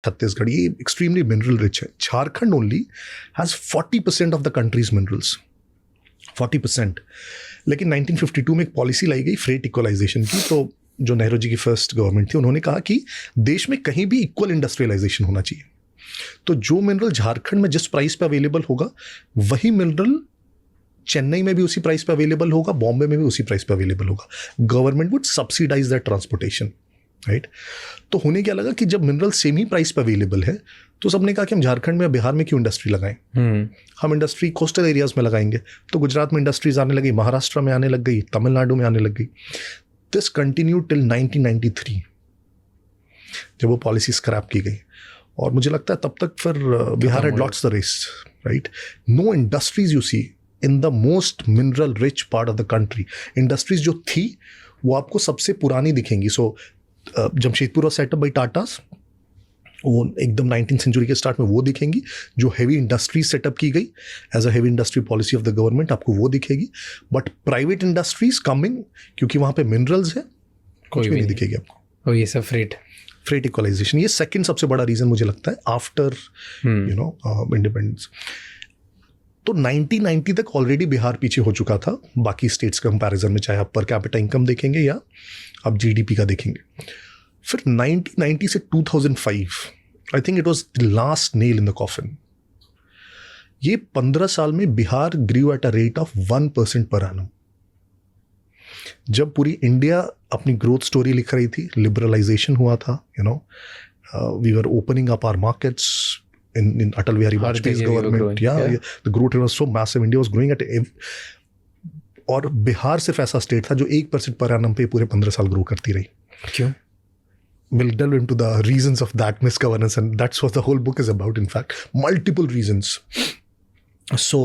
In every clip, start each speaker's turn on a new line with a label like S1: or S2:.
S1: छत्तीसगढ़, ये extremely mineral rich है. Jharkhand only has 40% of the countries minerals, 40%. लेकिन 1952 में एक पॉलिसी लाई गई फ्रेट इक्वलाइजेशन की. तो जो नेहरू जी की फर्स्ट गवर्नमेंट थी, उन्होंने कहा कि देश में कहीं भी इक्वल इंडस्ट्रियलाइजेशन होना चाहिए. तो जो मिनरल झारखंड में जिस प्राइस पे अवेलेबल होगा, वही मिनरल चेन्नई में भी उसी प्राइस पे अवेलेबल होगा, बॉम्बे में भी उसी प्राइस पे अवेलेबल होगा. Government would subsidize that transportation, right. तो होने क्या लगा कि जब मिनरल सेम ही प्राइस पे अवेलेबल है, तो सबने कहा कि हम झारखंड में, बिहार में क्यों इंडस्ट्री लगाएं. हम इंडस्ट्री कोस्टल एरियाज में लगाएंगे. तो गुजरात में इंडस्ट्रीज आने लगी, महाराष्ट्र में आने लग गई, तमिलनाडु में आने लग गई. दिस कंटिन्यू टिल 1993 जब वो पॉलिसी स्क्रैप की गई. और मुझे लगता है तब तक फिर Bihar had lost the race, right. No industries you see in the most mineral rich part of the country. Industries जो थी वो आपको सबसे पुरानी दिखेंगी. सो जमशेदपुर और सेटअप बाई टाटास, वो एकदम 19th सेंचुरी के स्टार्ट में वो दिखेंगी. जो हैवी इंडस्ट्री सेटअप की गई as a heavy industry policy of the government, आपको वो दिखेगी. बट प्राइवेट इंडस्ट्रीज कमिंग, क्योंकि वहाँ पे मिनरल्स है, कुछ भी नहीं दिखेगी आपको.
S2: और ये सब फ्रेट
S1: इक्वलाइजेशन, ये सेकंड सबसे बड़ा रीजन मुझे लगता है आफ्टर इंडिपेंडेंस. तो 1990 तक ऑलरेडी बिहार पीछे हो चुका था बाकी स्टेट्स के कंपैरिजन में, चाहे आप पर कैपिटा इनकम देखेंगे या आप जीडीपी का देखेंगे. फिर 1990 से 2005 I think it was the last nail in the coffin. ये 15 साल में Bihar grew at a rate of 1% per annum. जब पूरी इंडिया अपनी ग्रोथ स्टोरी लिख रही थी, लिबरलाइजेशन हुआ था, we were opening up our markets in Atal Bihari Vajpayee's government. Yeah, the growth was so massive. India was growing at और बिहार सिर्फ ऐसा स्टेट था जो 1% पर एनम पे पूरे 15 साल ग्रो करती रही.
S2: क्यों?
S1: We'll delve into the reasons of that misgovernance, and that's what the whole book is about, in fact. Multiple reasons. So,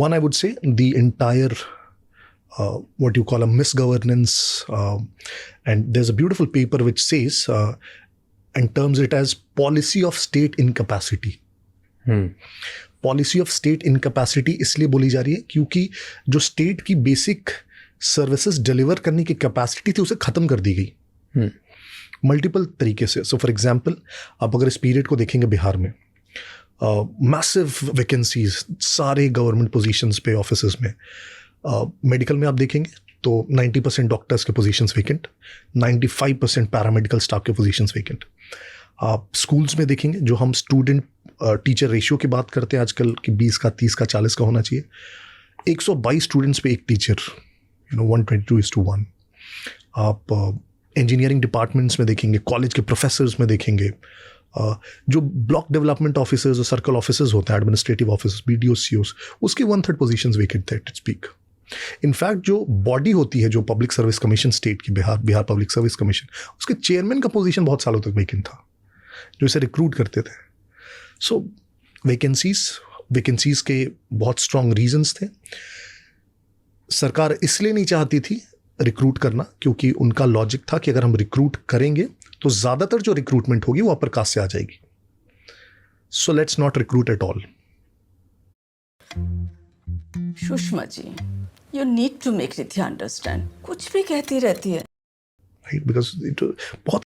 S1: one, I would say, the entire, what you call a misgovernance, and there's a beautiful paper which says, and terms it as policy of state incapacity. Policy of state incapacity इसलिए बोली जा रही है क्योंकि जो state की basic services deliver करने की कैपेसिटी थी उसे ख़त्म कर दी गई मल्टीपल तरीके से. सो फॉर एग्जांपल, आप अगर इस पीरियड को देखेंगे बिहार में, मैसिव वैकेंसीज सारे गवर्नमेंट पोजीशंस पे, ऑफिसेज में. मेडिकल में आप देखेंगे तो 90% डॉक्टर्स के पोजीशंस वैकेंट, 95% पैरामेडिकल स्टाफ के पोजीशंस वैकेंट. आप स्कूल्स में देखेंगे, जो हम स्टूडेंट टीचर रेशियो की बात करते हैं आजकल कि 20 का 30 का 40 का होना चाहिए, 122 स्टूडेंट्स पे एक टीचर, 122:1. आप इंजीनियरिंग डिपार्टमेंट्स में देखेंगे, कॉलेज के प्रोफेसर्स में देखेंगे, जो ब्लॉक डेवलपमेंट ऑफिसर्स और सर्कल ऑफिसर्स होते हैं, एडमिनिस्ट्रेटिव ऑफिसर्स, BDO COs, उसके 1/3 पोजीशंस वैकेंट थे टू स्पीक. इनफैक्ट जो बॉडी होती है, जो पब्लिक सर्विस कमीशन स्टेट की, बिहार पब्लिक सर्विस कमीशन, उसके चेयरमैन का पोजीशन बहुत सालों तक वैकेंट था, जो इसे रिक्रूट करते थे. सो वैकेंसीज के बहुत स्ट्रॉन्ग रीजंस थे. सरकार इसलिए नहीं चाहती थी रिक्रूट करना क्योंकि उनका लॉजिक था कि अगर हम रिक्रूट करेंगे तो ज़्यादातर जो रिक्रूटमेंट होगी वो अपर कास्ट से आ जाएगी. So let's not recruit at all.
S3: Sushma ji, you need to make Riddhi understand. कुछ भी कहती रहती है,
S1: राइट, बिकॉज बहुत